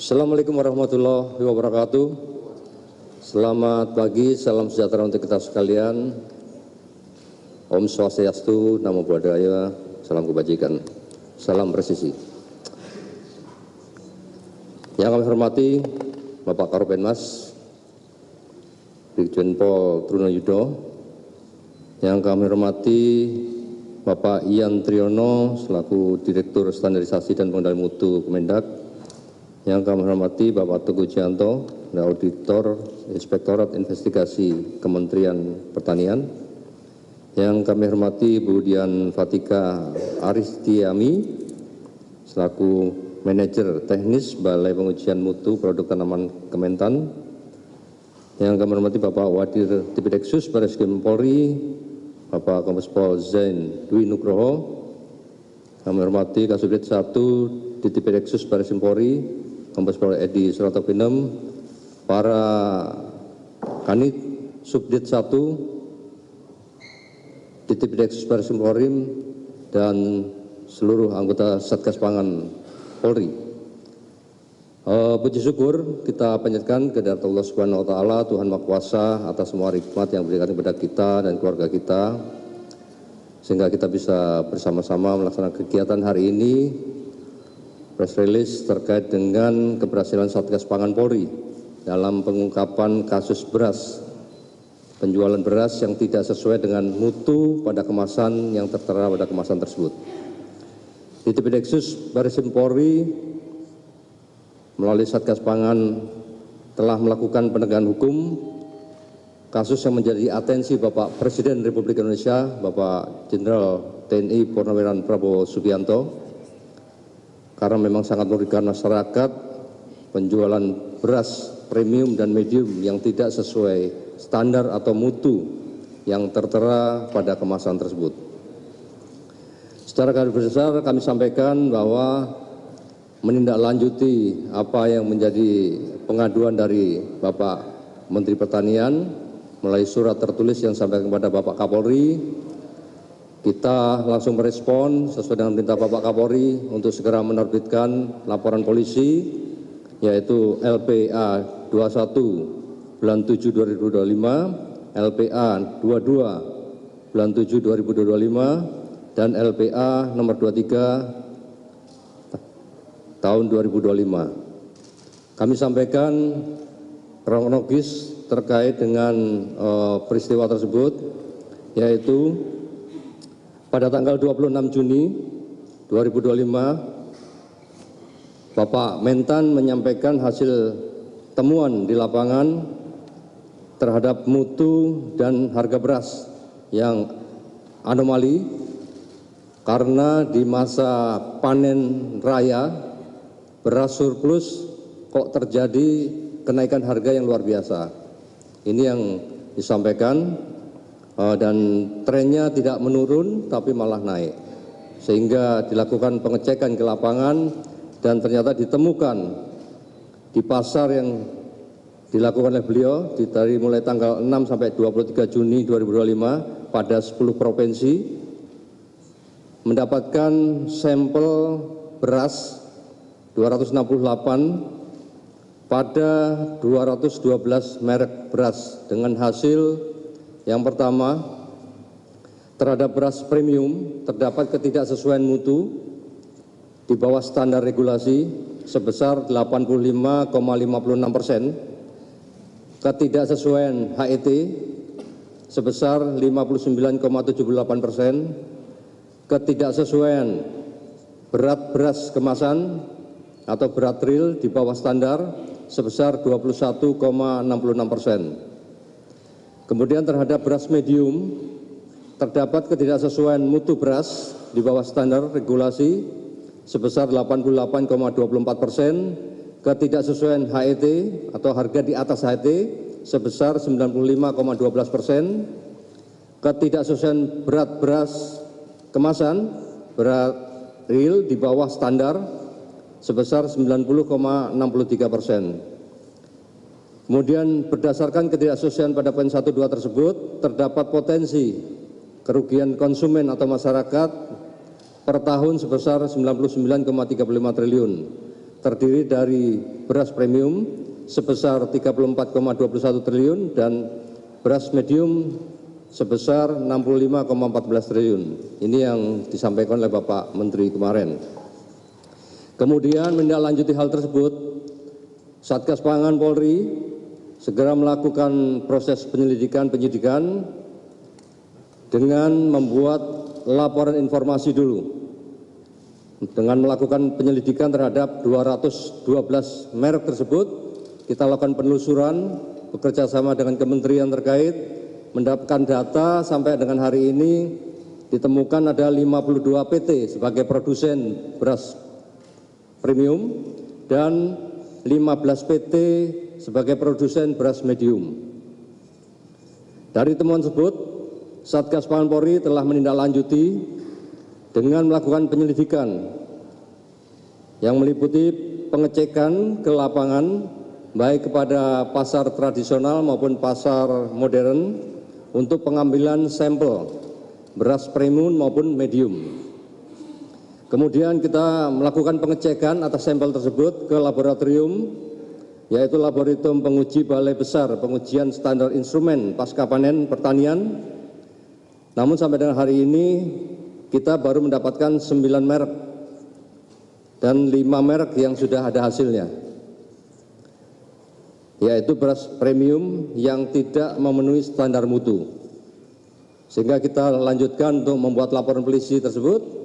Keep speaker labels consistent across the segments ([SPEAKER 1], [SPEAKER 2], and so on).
[SPEAKER 1] Assalamualaikum warahmatullahi wabarakatuh. Selamat pagi, salam sejahtera untuk kita sekalian. Om Swastiastu, Namo Buddhaya, salam kebajikan, salam presisi. Yang kami hormati Bapak Karopenmas, Brigjen Pol Trunoyudo. Yang kami hormati Bapak Ian Triyono selaku Direktur Standarisasi dan Pengendalian Mutu Kemendak. Yang kami hormati Bapak Teguh Jianto, Auditor Inspektorat Investigasi Kementerian Pertanian. Yang kami hormati Bu Dian Fatika Aristiami selaku Manajer Teknis Balai Pengujian Mutu Produk Tanaman Kementan. Yang kami hormati Bapak Wadir Tipideksus Barreskrim Polri, Bapak Kombes Pol Zain Dwi Nugroho. Kami hormati Kasubdit 1 di Tipideksus Barreskrim Polri, Kombes Pol Edi Suratopinem, para Kanit Subdit 1 di Tipideksus Barreskrim Polri, dan seluruh anggota Satgas Pangan Polri. Puji syukur kita panjatkan kehadirat Allah Subhanahu wa taala, Tuhan Maha Kuasa, atas semua nikmat yang diberikan kepada kita dan keluarga kita, sehingga kita bisa bersama-sama melaksanakan kegiatan hari ini. Press release terkait dengan keberhasilan Satgas Pangan Polri dalam pengungkapan kasus beras, penjualan beras yang tidak sesuai dengan mutu pada kemasan yang tertera pada kemasan tersebut. Di Tipideksus Barreskrim Polri melalui Satgas Pangan telah melakukan penegakan hukum kasus yang menjadi atensi Bapak Presiden Republik Indonesia, Bapak Jenderal TNI Purnawirawan Prabowo Subianto, karena memang sangat merugikan masyarakat penjualan beras premium dan medium yang tidak sesuai standar atau mutu yang tertera pada kemasan tersebut. Secara garis besar kami sampaikan bahwa menindaklanjuti apa yang menjadi pengaduan dari Bapak Menteri Pertanian melalui surat tertulis yang disampaikan kepada Bapak Kapolri, kita langsung merespon sesuai dengan perintah Bapak Kapolri untuk segera menerbitkan laporan polisi, yaitu LPA 21 bulan 7 2025, LPA 22 bulan 7 2025, dan LPA nomor 23 tahun 2025. Kami sampaikan kronologis terkait dengan peristiwa tersebut, yaitu pada tanggal 26 Juni 2025, Bapak Mentan menyampaikan hasil temuan di lapangan terhadap mutu dan harga beras yang anomali karena di masa panen raya beras surplus kok terjadi kenaikan harga yang luar biasa. Ini yang disampaikan. Dan trennya tidak menurun tapi malah naik, sehingga dilakukan pengecekan ke lapangan dan ternyata ditemukan di pasar yang dilakukan oleh beliau dari mulai tanggal 6 sampai 23 Juni 2025 pada 10 provinsi mendapatkan sampel beras 268 pada 212 merek beras dengan hasil yang pertama, terhadap beras premium terdapat ketidaksesuaian mutu di bawah standar regulasi sebesar 85,56%, ketidaksesuaian HET sebesar 59,78%, ketidaksesuaian berat beras kemasan atau berat real di bawah standar sebesar 21,66%. Kemudian terhadap beras medium, terdapat ketidaksesuaian mutu beras di bawah standar regulasi sebesar 88,24%, ketidaksesuaian HET atau harga di atas HET sebesar 95,12%, ketidaksesuaian berat beras kemasan, berat real di bawah standar sebesar 90,63%. Kemudian berdasarkan ketidaksesuaian pada poin 1, 2 tersebut, terdapat potensi kerugian konsumen atau masyarakat per tahun sebesar 99,35 triliun terdiri dari beras premium sebesar 34,21 triliun dan beras medium sebesar 65,14 triliun. Ini yang disampaikan oleh Bapak Menteri kemarin. Kemudian menindaklanjuti hal tersebut, Satgas Pangan Polri segera melakukan proses penyidikan dengan membuat laporan informasi dulu. Dengan melakukan penyelidikan terhadap 212 merek tersebut, kita lakukan penelusuran bekerjasama dengan kementerian terkait, mendapatkan data sampai dengan hari ini ditemukan ada 52 PT sebagai produsen beras premium dan 15 PT sebagai produsen beras medium. Dari temuan tersebut, Satgas Pangan Polri telah menindaklanjuti dengan melakukan penyelidikan yang meliputi pengecekan ke lapangan baik kepada pasar tradisional maupun pasar modern untuk pengambilan sampel beras premium maupun medium. Kemudian kita melakukan pengecekan atas sampel tersebut ke laboratorium, yaitu Laboratorium Penguji Balai Besar Pengujian Standar Instrumen Pasca Panen Pertanian. Namun sampai dengan hari ini kita baru mendapatkan 9 merek dan 5 merek yang sudah ada hasilnya, yaitu beras premium yang tidak memenuhi standar mutu. Sehingga kita lanjutkan untuk membuat laporan polisi tersebut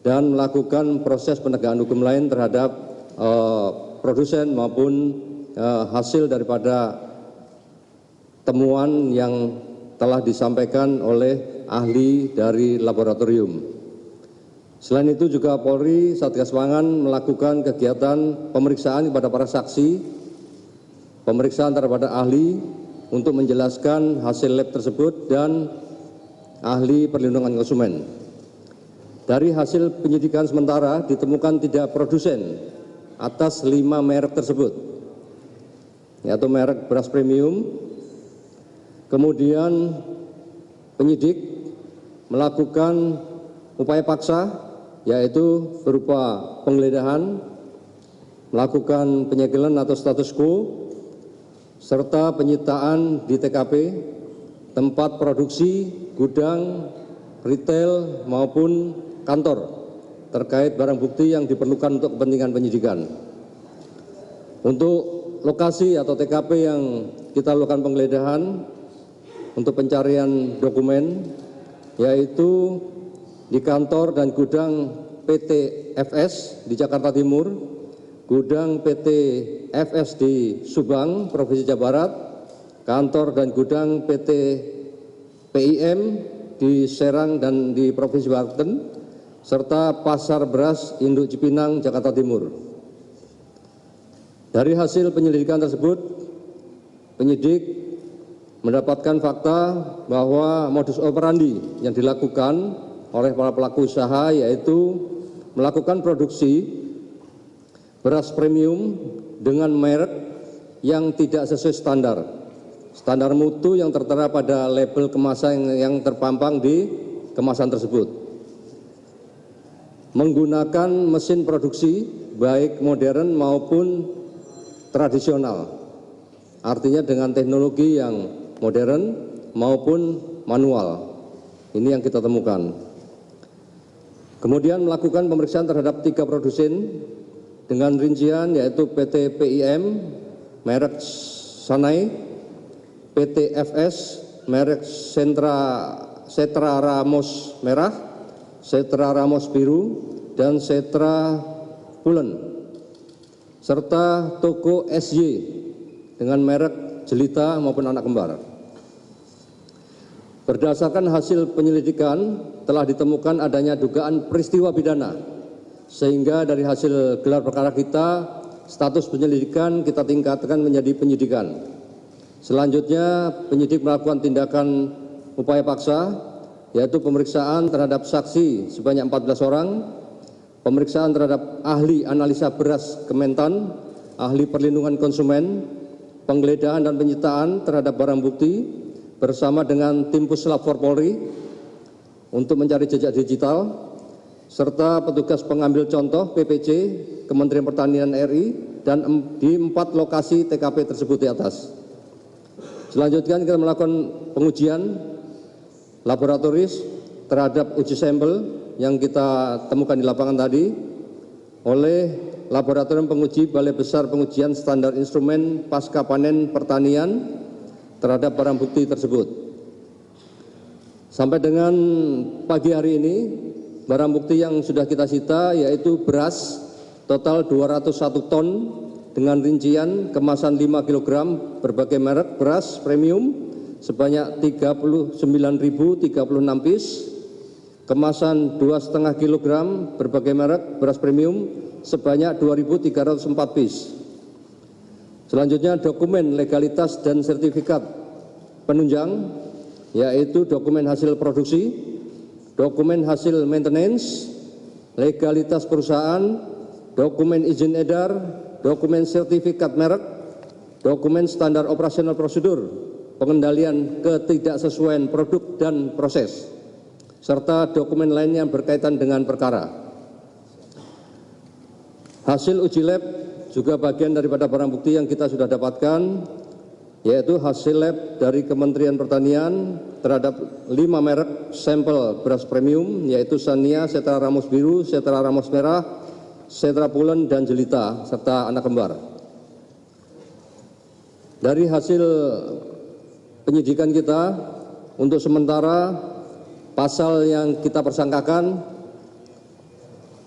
[SPEAKER 1] dan melakukan proses penegakan hukum lain terhadap produsen maupun hasil daripada temuan yang telah disampaikan oleh ahli dari laboratorium. Selain itu juga Polri, Satgas Pangan melakukan kegiatan pemeriksaan kepada para saksi, pemeriksaan terhadap ahli untuk menjelaskan hasil lab tersebut dan ahli perlindungan konsumen. Dari hasil penyidikan sementara ditemukan 3 produsen atas 5 merek tersebut, yaitu merek beras premium. Kemudian penyidik melakukan upaya paksa, yaitu berupa penggeledahan, melakukan penyegelan atau status quo, serta penyitaan di TKP, tempat produksi, gudang, retail maupun kantor terkait barang bukti yang diperlukan untuk kepentingan penyidikan. Untuk lokasi atau TKP yang kita lakukan penggeledahan untuk pencarian dokumen, yaitu di kantor dan gudang PT FS di Jakarta Timur, gudang PT FS di Subang, Provinsi Jawa Barat, kantor dan gudang PT PIM di Serang dan di Provinsi Banten, serta pasar beras Induk Cipinang, Jakarta Timur. Dari hasil penyelidikan tersebut, penyidik mendapatkan fakta bahwa modus operandi yang dilakukan oleh para pelaku usaha yaitu melakukan produksi beras premium dengan merek yang tidak sesuai standar mutu yang tertera pada label kemasan yang terpampang di kemasan tersebut, menggunakan mesin produksi baik modern maupun tradisional, artinya dengan teknologi yang modern maupun manual. Ini yang kita temukan. Kemudian melakukan pemeriksaan terhadap 3 produsen dengan rincian yaitu PT PIM merek Sanai, PT FS merek Setra Ramos Merah, Setra Ramos Biru, dan Setra Pulen, serta toko SY dengan merek Jelita maupun anak kembar. Berdasarkan hasil penyelidikan telah ditemukan adanya dugaan peristiwa pidana, sehingga dari hasil gelar perkara kita, status penyelidikan kita tingkatkan menjadi penyidikan. Selanjutnya penyidik melakukan tindakan upaya paksa, yaitu pemeriksaan terhadap saksi sebanyak 14 orang, pemeriksaan terhadap ahli analisa beras Kementan, ahli perlindungan konsumen, penggeledahan dan penyitaan terhadap barang bukti bersama dengan tim Puslap 4 Polri untuk mencari jejak digital, serta petugas pengambil contoh PPC Kementerian Pertanian RI dan di 4 lokasi TKP tersebut di atas. Selanjutnya kita melakukan pengujian laboratoris terhadap uji sampel yang kita temukan di lapangan tadi oleh Laboratorium Penguji Balai Besar Pengujian Standar Instrumen Pasca Panen Pertanian terhadap barang bukti tersebut. Sampai dengan pagi hari ini, barang bukti yang sudah kita sita yaitu beras total 201 ton dengan rincian kemasan 5 kg berbagai merek beras premium sebanyak 39.036 piece, kemasan 2,5 kg berbagai merek beras premium sebanyak 2.304 piece. Selanjutnya dokumen legalitas dan sertifikat penunjang, yaitu dokumen hasil produksi, dokumen hasil maintenance, legalitas perusahaan, dokumen izin edar, dokumen sertifikat merek, dokumen standar operasional prosedur, pengendalian ketidaksesuaian produk dan proses, serta dokumen lainnya yang berkaitan dengan perkara. Hasil uji lab juga bagian daripada barang bukti yang kita sudah dapatkan, yaitu hasil lab dari Kementerian Pertanian terhadap 5 merek sampel beras premium, yaitu Sania, Setra Ramos Biru, Setra Ramos Merah, Setra Pulen, dan Jelita, serta anak kembar. Dari hasil penyidikan kita, untuk sementara pasal yang kita persangkakan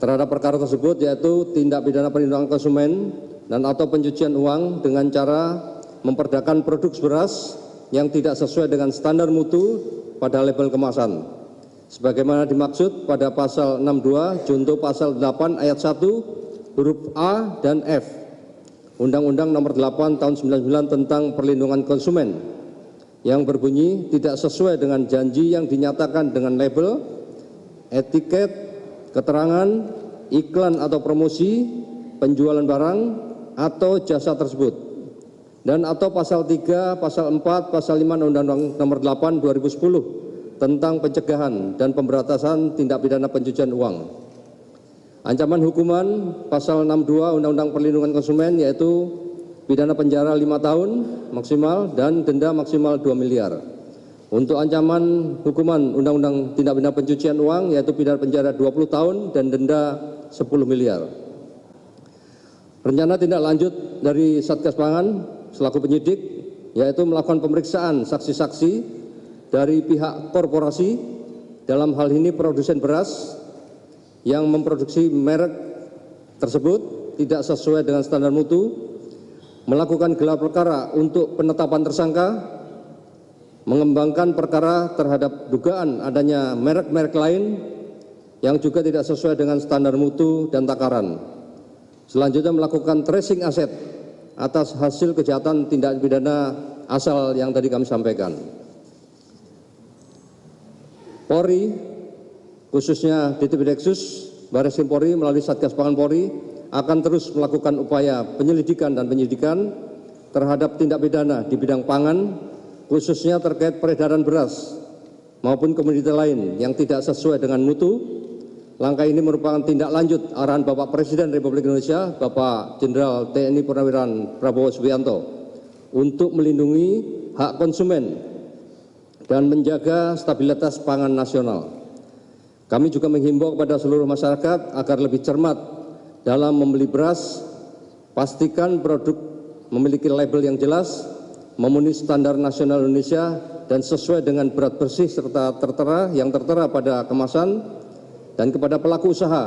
[SPEAKER 1] terhadap perkara tersebut yaitu tindak pidana perlindungan konsumen dan atau pencucian uang dengan cara memperdakan produk beras yang tidak sesuai dengan standar mutu pada label kemasan, sebagaimana dimaksud pada pasal 62 junto pasal 8 ayat 1 huruf A dan F Undang-Undang Nomor 8 Tahun 99 tentang Perlindungan Konsumen, yang berbunyi tidak sesuai dengan janji yang dinyatakan dengan label, etiket, keterangan, iklan atau promosi, penjualan barang atau jasa tersebut, dan atau pasal 3, pasal 4, pasal 5 Undang-Undang Nomor 8 2010 tentang pencegahan dan pemberantasan tindak pidana pencucian uang. Ancaman hukuman pasal 62 Undang-Undang Perlindungan Konsumen yaitu pidana penjara 5 tahun maksimal dan denda maksimal 2 miliar. Untuk ancaman hukuman Undang-Undang Tindak Pidana Pencucian Uang yaitu pidana penjara 20 tahun dan denda 10 miliar. Rencana tindak lanjut dari Satgas Pangan selaku penyidik yaitu melakukan pemeriksaan saksi-saksi dari pihak korporasi, dalam hal ini produsen beras yang memproduksi merek tersebut tidak sesuai dengan standar mutu, melakukan gelar perkara untuk penetapan tersangka, mengembangkan perkara terhadap dugaan adanya merek-merek lain yang juga tidak sesuai dengan standar mutu dan takaran. Selanjutnya melakukan tracing aset atas hasil kejahatan tindak pidana asal yang tadi kami sampaikan. Polri, khususnya Ditpideksus Baris Krim Polri melalui Satgas Pangan Polri akan terus melakukan upaya penyelidikan dan penyidikan terhadap tindak pidana di bidang pangan, khususnya terkait peredaran beras maupun komoditi lain yang tidak sesuai dengan mutu. Langkah ini merupakan tindak lanjut arahan Bapak Presiden Republik Indonesia, Bapak Jenderal TNI Purnawirawan Prabowo Subianto, untuk melindungi hak konsumen dan menjaga stabilitas pangan nasional. Kami juga menghimbau kepada seluruh masyarakat agar lebih cermat dalam membeli beras, pastikan produk memiliki label yang jelas, memenuhi standar nasional Indonesia dan sesuai dengan berat bersih serta tertera pada kemasan. Dan kepada pelaku usaha,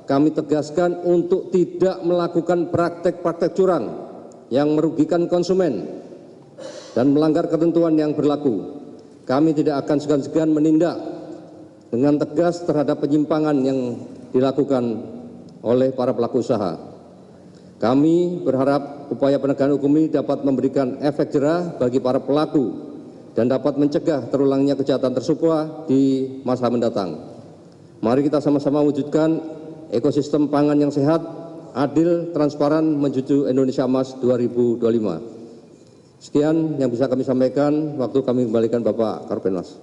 [SPEAKER 1] kami tegaskan untuk tidak melakukan praktek-praktek curang yang merugikan konsumen dan melanggar ketentuan yang berlaku. Kami tidak akan segan-segan menindak dengan tegas terhadap penyimpangan yang dilakukan oleh para pelaku usaha. Kami berharap upaya penegakan hukum ini dapat memberikan efek jerah bagi para pelaku dan dapat mencegah terulangnya kejahatan tersebut di masa mendatang. Mari kita sama-sama wujudkan ekosistem pangan yang sehat, adil, transparan menuju Indonesia Emas 2025. Sekian yang bisa kami sampaikan, waktu kami kembalikan Bapak Karpenmas.